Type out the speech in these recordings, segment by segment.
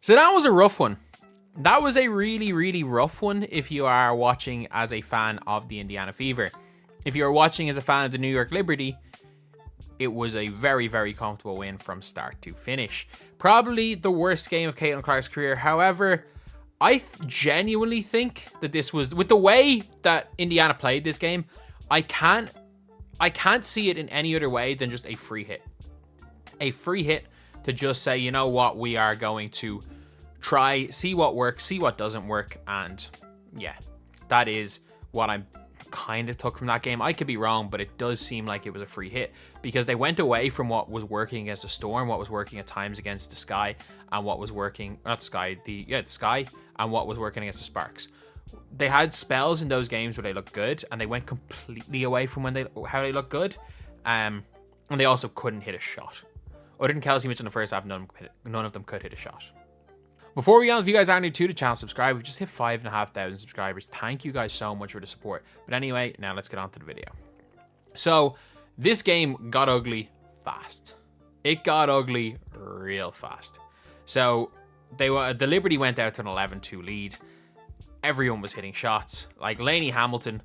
So that was a rough one. That was a really, really rough one if you are watching as a fan of the Indiana Fever. If you're watching as a fan of the New York Liberty, it was a very, very comfortable win from start to finish. Probably the worst game of Caitlin Clark's career. However, I genuinely think that this was, with the way that Indiana played this game, I can't see it in any other way than just a free hit. A free hit to just say, you know what, we are going to try, see what works, see what doesn't work, and yeah, that is what I'm kind of took from that game. I could be wrong, but it does seem like it was a free hit because they went away from what was working against the Storm, what was working at times against the Sky, and what was working, not Sky, the Sky, and what was working against the Sparks. They had spells in those games where they looked good, and they went completely away from how they looked good, and they also couldn't hit a shot. Other than Kelsey Mitchell in the first half, none of them could hit a shot. Before we go on, if you guys are new to the channel, subscribe. We've just hit 5,500 subscribers. Thank you guys so much for the support. But anyway, now let's get on to the video. So, this game got ugly fast. It got ugly real fast. So, the Liberty went out to an 11-2 lead. Everyone was hitting shots. Like, Lainey Hamilton,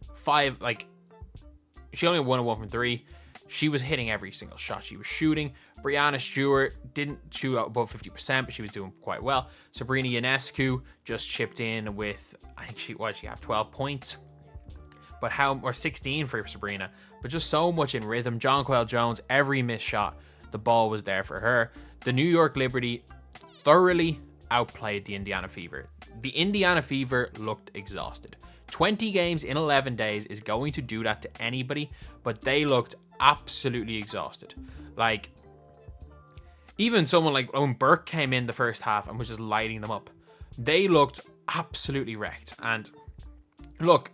she only won a 1 from 3. She was hitting every single shot she was shooting. Breanna Stewart didn't shoot above 50%, but she was doing quite well. Sabrina Ionescu just chipped in with, I think she have 12 points, or 16 for Sabrina, but just so much in rhythm. Jonquel Jones, every missed shot, the ball was there for her. The New York Liberty thoroughly outplayed the Indiana Fever. The Indiana Fever looked exhausted. 20 games in 11 days is going to do that to anybody, but they looked absolutely exhausted. Like, even someone like when Burke came in the first half and was just lighting them up, they looked absolutely wrecked. And look,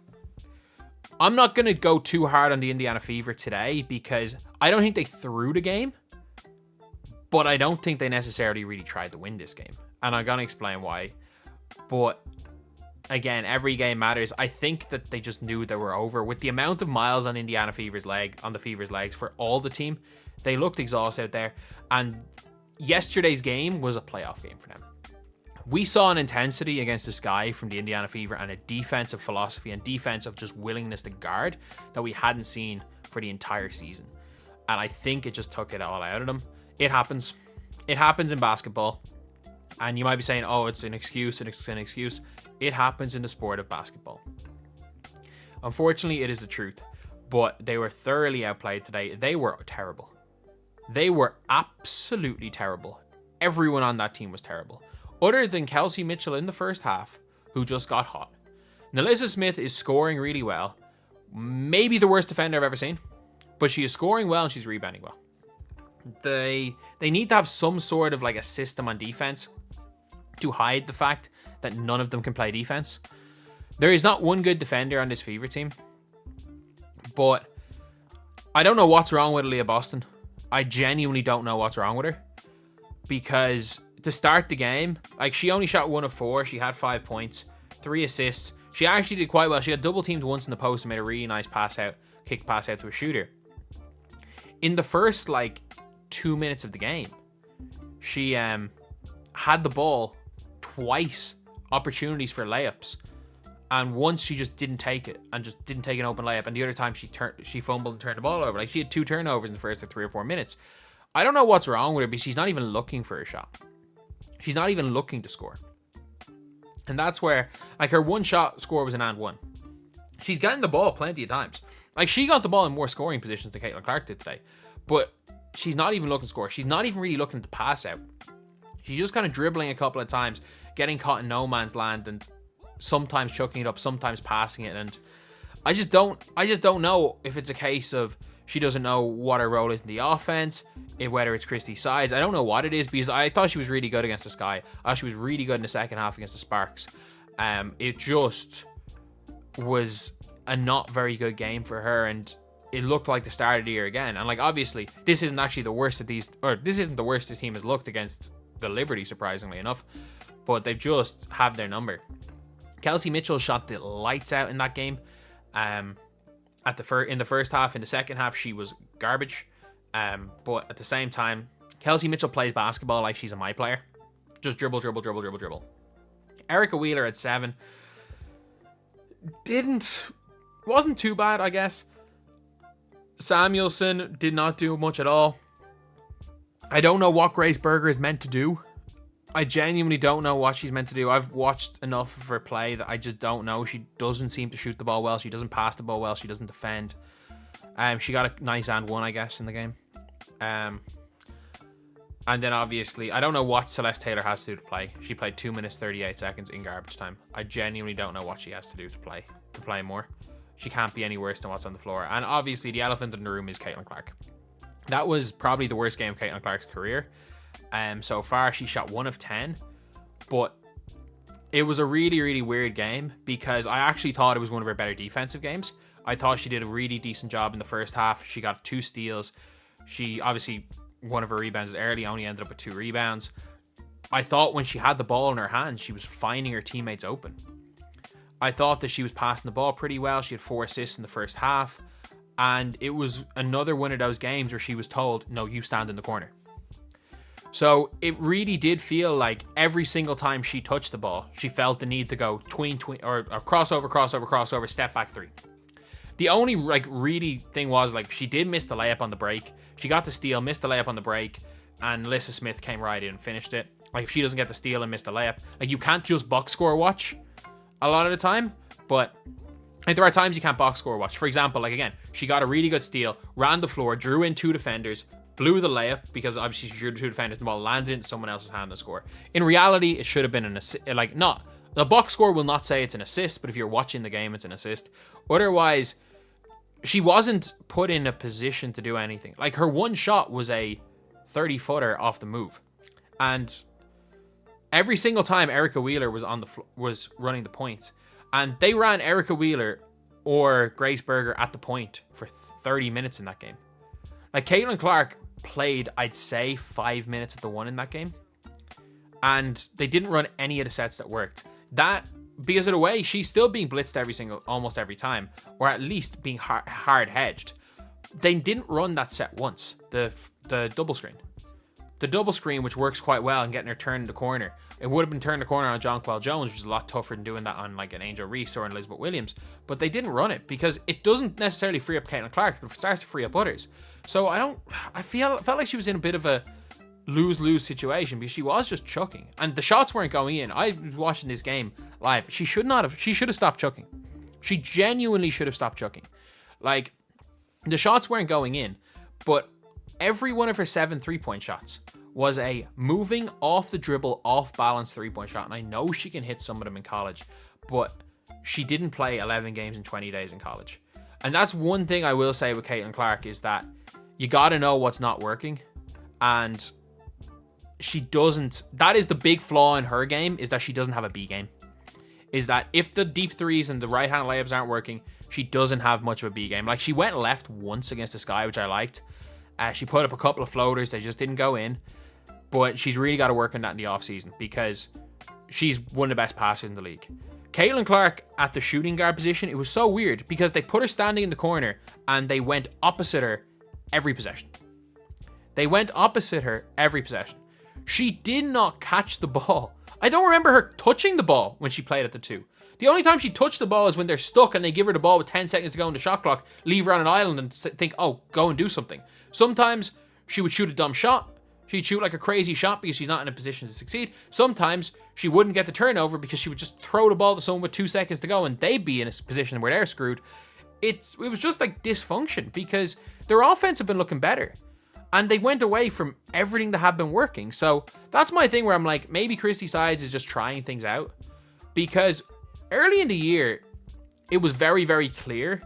I'm not going to go too hard on the Indiana Fever today because I don't think they threw the game, but I don't think they necessarily really tried to win this game. And I'm going to explain why. But again, every game matters. I think that they just knew they were over. With the amount of miles on the Fever's legs for all the team, they looked exhausted out there. And yesterday's game was a playoff game for them. We saw an intensity against the Sky from the Indiana Fever and a defensive philosophy and defensive just willingness to guard that we hadn't seen for the entire season. And I think it just took it all out of them. It happens. It happens in basketball. And you might be saying, oh, it's an excuse, it's an excuse. It happens in the sport of basketball. Unfortunately, it is the truth. But they were thoroughly outplayed today. They were terrible. They were absolutely terrible. Everyone on that team was terrible. Other than Kelsey Mitchell in the first half, who just got hot. Nalissa Smith is scoring really well. Maybe the worst defender I've ever seen. But she is scoring well and she's rebounding well. They need to have some sort of like a system on defense to hide the fact that none of them can play defense. There is not one good defender on this Fever team. But I don't know what's wrong with Aaliyah Boston. I genuinely don't know what's wrong with her. Because to start the game, like, she only shot 1 of 4. She had 5 points, 3 assists. She actually did quite well. She got double teamed once in the post and made a really nice kick pass out to a shooter. In the first 2 minutes of the game, she had the ball twice, opportunities for layups, and once she just didn't take it and just didn't take an open layup, and the other time she fumbled and turned the ball over. Like, she had 2 turnovers in the first 3 or 4 minutes. I don't know what's wrong with her, but she's not even looking for a shot. She's not even looking to score. And that's where, her one shot score was an and one. She's getting the ball plenty of times. She got the ball in more scoring positions than Caitlin Clark did today. But she's not even looking to score. She's not even really looking to pass out. She's just kind of dribbling a couple of times, getting caught in no man's land, and sometimes chucking it up, sometimes passing it. And I just don't know if it's a case of she doesn't know what her role is in the offense, whether it's Christy's size. I don't know what it is, because I thought she was really good against the Sky. I thought she was really good in the second half against the Sparks. It just was a not very good game for her, and it looked like the start of the year again. And obviously, this isn't actually the worst of these, or this isn't the worst this team has looked against the Liberty, surprisingly enough, but they've just have their number. Kelsey Mitchell shot the lights out in that game. In the first half. In the second half, she was garbage. But at the same time, Kelsey Mitchell plays basketball like she's a my player. Just dribble, dribble, dribble, dribble, dribble. Erica Wheeler at 7. Wasn't too bad, I guess. Samuelson did not do much at all. I don't know what Grace Berger is meant to do. I genuinely don't know what she's meant to do. I've watched enough of her play that I just don't know. She doesn't seem to shoot the ball well. She doesn't pass the ball well. She doesn't defend. She got a nice and one, I guess, in the game. And then obviously, I don't know what Celeste Taylor has to do to play. She played 2 minutes 38 seconds in garbage time. I genuinely don't know what she has to do to play more. She can't be any worse than what's on the floor. And obviously, the elephant in the room is Caitlin Clark. That was probably the worst game of Caitlin Clark's career. So far, she shot 1 of 10. But it was a really, really weird game because I actually thought it was one of her better defensive games. I thought she did a really decent job in the first half. She got 2 steals. She obviously, one of her rebounds early, only ended up with 2 rebounds. I thought when she had the ball in her hands, she was finding her teammates open. I thought that she was passing the ball pretty well. She had 4 assists in the first half. And it was another one of those games where she was told, no, you stand in the corner. So it really did feel like every single time she touched the ball, she felt the need to go tween, or crossover, step back 3. The only really thing was she did miss the layup on the break. She got the steal, missed the layup on the break, and Alyssa Smith came right in and finished it. If she doesn't get the steal and miss the layup, you can't just box score watch a lot of the time, but there are times you can't box score watch. For example, again, she got a really good steal, ran the floor, drew in 2 defenders, blew the layup because obviously she drew 2 defenders and the ball landed into someone else's hand to score. In reality, it should have been an assist. The box score will not say it's an assist, but if you're watching the game, it's an assist. Otherwise, she wasn't put in a position to do anything. Her one shot was a 30-footer off the move. And every single time Erica Wheeler was was running the point, and they ran Erica Wheeler or Grace Berger at the point for 30 minutes in that game. Caitlin Clark played, I'd say, 5 minutes at the 1 in that game. And they didn't run any of the sets that worked. That, because of the way, she's still being blitzed almost every time, or at least being hard hedged. They didn't run that set once, the double screen. The double screen, which works quite well in getting her turned in the corner. It would have been turned the corner on Jonquel Jones, which is a lot tougher than doing that on an Angel Reese or an Elizabeth Williams. But they didn't run it because it doesn't necessarily free up Caitlin Clark, but it starts to free up others. So I felt like she was in a bit of a lose-lose situation because she was just chucking. And the shots weren't going in. I was watching this game live. She should have stopped chucking. She genuinely should have stopped chucking. The shots weren't going in, but every one of her 7 3-point shots was a moving off the dribble, off balance 3-point shot. And I know she can hit some of them in college, but she didn't play 11 games in 20 days in college. And that's one thing I will say with Caitlin Clark is that you got to know what's not working. And she doesn't. That is the big flaw in her game, is that she doesn't have a B game. Is that if the deep threes and the right-hand layups aren't working, she doesn't have much of a B game. She went left once against the Sky, which I liked. She put up a couple of floaters. They just didn't go in. But she's really got to work on that in the offseason because she's one of the best passers in the league. Caitlin Clark at the shooting guard position, it was so weird because they put her standing in the corner and they went opposite her every possession. She did not catch the ball. I don't remember her touching the ball when she played at the 2. The only time she touched the ball is when they're stuck and they give her the ball with 10 seconds to go on the shot clock, leave her on an island and think, oh, go and do something. Sometimes she would shoot a dumb shot. She'd shoot a crazy shot because she's not in a position to succeed. Sometimes she wouldn't get the turnover because she would just throw the ball to someone with 2 seconds to go and they'd be in a position where they're screwed. It was just dysfunction because their offense had been looking better. And they went away from everything that had been working. So that's my thing where I'm maybe Christy Sides is just trying things out. Because early in the year, it was very, very clear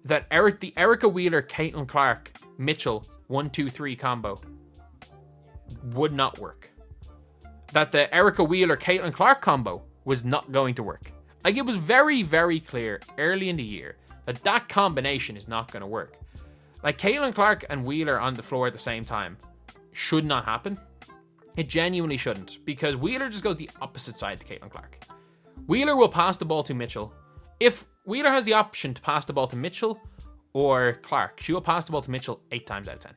that the Erica Wheeler, Caitlin Clark, Mitchell 1-2-3 combo would not work. That the Erica Wheeler, Caitlin Clark combo was not going to work. It was very, very clear early in the year that combination is not going to work. Caitlin Clark and Wheeler on the floor at the same time should not happen. It genuinely shouldn't, because Wheeler just goes the opposite side to Caitlin Clark. Wheeler will pass the ball to Mitchell. If Wheeler has the option to pass the ball to Mitchell or Clark, she will pass the ball to Mitchell 8 times out of 10.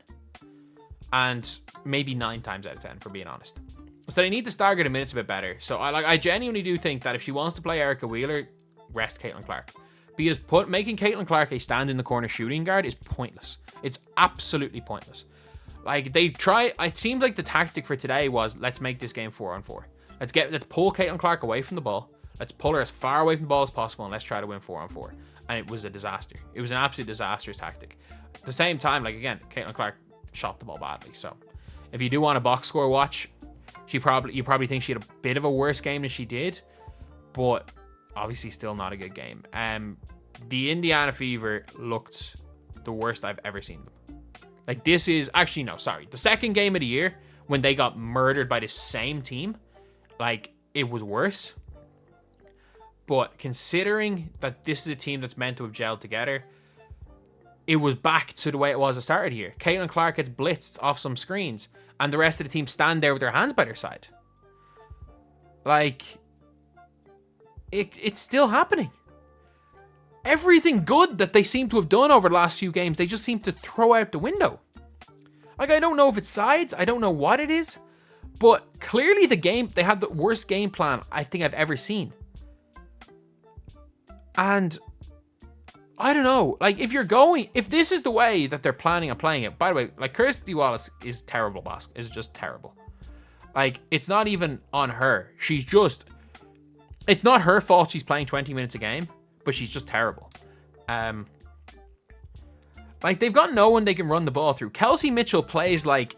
And maybe 9 times out of 10, for being honest. So they need to stagger the minutes a bit better. So I genuinely do think that if she wants to play Erica Wheeler, rest Caitlin Clark. Because making Caitlin Clark a stand in the corner shooting guard is pointless. It's absolutely pointless. Like, it seems like the tactic for today was, let's make this game 4-on-4. Let's pull Caitlin Clark away from the ball. Let's pull her as far away from the ball as possible, and let's try to win 4-on-4. And it was a disaster. It was an absolute disastrous tactic. At the same time, like, again, Caitlin Clark shot the ball badly. So if you do want a box score watch, you probably think she had a bit of a worse game than she did, but obviously still not a good game. The Indiana Fever looked the worst I've ever seen them. Like, this is actually, no, sorry, the second game of the year when they got murdered by the same team, like, it was worse. But considering that this is a team that's meant to have gelled together, it was back to the way it was at the start of the year. Caitlin Clark gets blitzed off some screens, and the rest of the team stand there with their hands by their side. Like, it's still happening. Everything good that they seem to have done over the last few games, they just seem to throw out the window. Like, I don't know if it's sides, I don't know what it is, but clearly they had the worst game plan I think I've ever seen. And I don't know, like, if this is the way that they're planning on playing it, by the way, like, Kirsty Wallace is terrible is just terrible. Like, it's not even on her. It's not her fault she's playing 20 minutes a game, but she's just terrible. Like, they've got no one they can run the ball through. Kelsey Mitchell plays like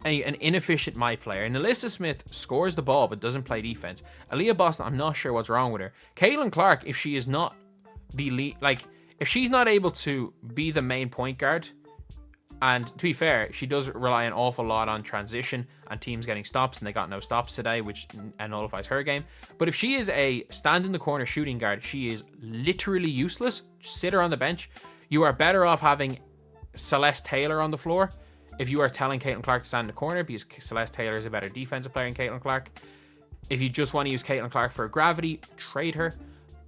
an inefficient my player, and Alyssa Smith scores the ball but doesn't play defense. Aaliyah Boston, I'm not sure what's wrong with her. Caitlin Clark, if she is not the lead, like, if she's not able to be the main point guard, and to be fair, she does rely an awful lot on transition and teams getting stops, and they got no stops today, which nullifies her game. But if she is a stand in the corner shooting guard, she is literally useless. Just sit her on the bench. You are better off having Celeste Taylor on the floor if you are telling Caitlin Clark to stand in the corner, because Celeste Taylor is a better defensive player than Caitlin Clark. If you just want to use Caitlin Clark for gravity, trade her.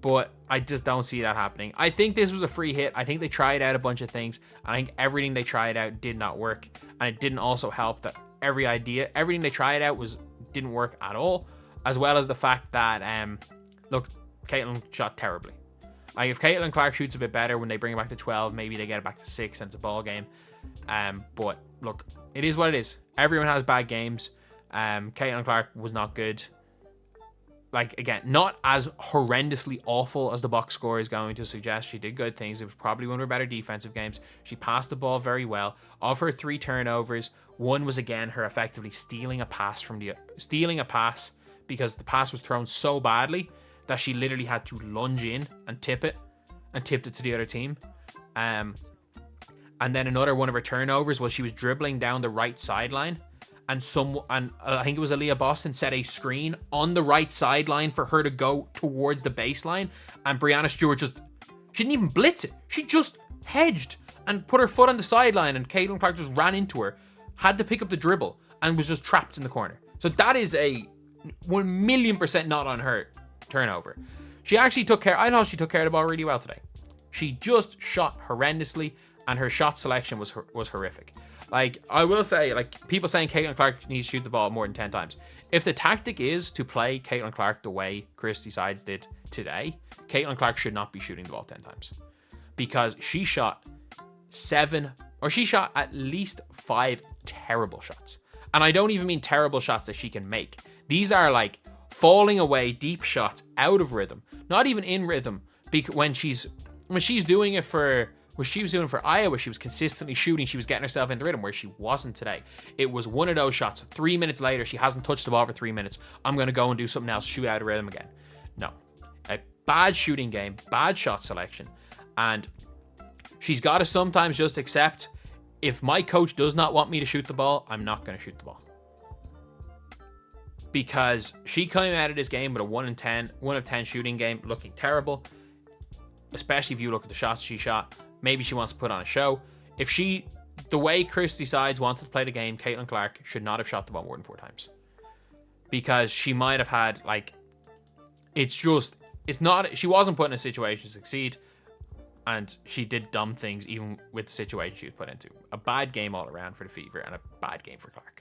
But I just don't see that happening. I think this was a free hit. I think they tried out a bunch of things. I think everything they tried out did not work. And it didn't also help that everything they tried out didn't work at all. As well as the fact that, look, Caitlin shot terribly. Like, if Caitlin Clark shoots a bit better when they bring it back to 12, maybe they get it back to 6 and it's a ball game. But look, it is what it is. Everyone has bad games. Caitlin Clark was not good. Like, again, not as horrendously awful as the box score is going to suggest. She did good things. It was probably one of her better defensive games. She passed the ball very well. Of her 3 turnovers, one was, again, her effectively stealing a pass because the pass was thrown so badly that she literally had to lunge in and tipped it to the other team. And then another one of her turnovers was she was dribbling down the right sideline, and I think it was Aaliyah Boston set a screen on the right sideline for her to go towards the baseline, and Breanna Stewart she didn't even blitz it. She just hedged and put her foot on the sideline, and Caitlin Clark just ran into her, had to pick up the dribble, and was just trapped in the corner. So that is a 1,000,000% not on her turnover. I thought she took care of the ball really well today. She just shot horrendously, and her shot selection was horrific. Like, I will say, like, people saying Caitlin Clark needs to shoot the ball more than 10 times. If the tactic is to play Caitlin Clark the way Kirsty Sides did today, Caitlin Clark should not be shooting the ball 10 times. Because she shot at least 5 terrible shots. And I don't even mean terrible shots that she can make. These are, like, falling away deep shots out of rhythm. Not even in rhythm. When she's doing it for... What she was doing for Iowa, she was consistently shooting. She was getting herself into rhythm, where she wasn't today. It was one of those shots. 3 minutes later, she hasn't touched the ball for 3 minutes. I'm going to go and do something else, shoot out of rhythm again. No. A bad shooting game, bad shot selection. And she's got to sometimes just accept, if my coach does not want me to shoot the ball, I'm not going to shoot the ball. Because she came out of this game with a 1 of 10 shooting game, looking terrible. Especially if you look at the shots she shot. Maybe she wants to put on a show. The way Kirsty Sides wanted to play the game, Caitlin Clark should not have shot the ball more than 4 times. Because she might have had, like, she wasn't put in a situation to succeed. And she did dumb things even with the situation she was put into. A bad game all around for the Fever and a bad game for Clark.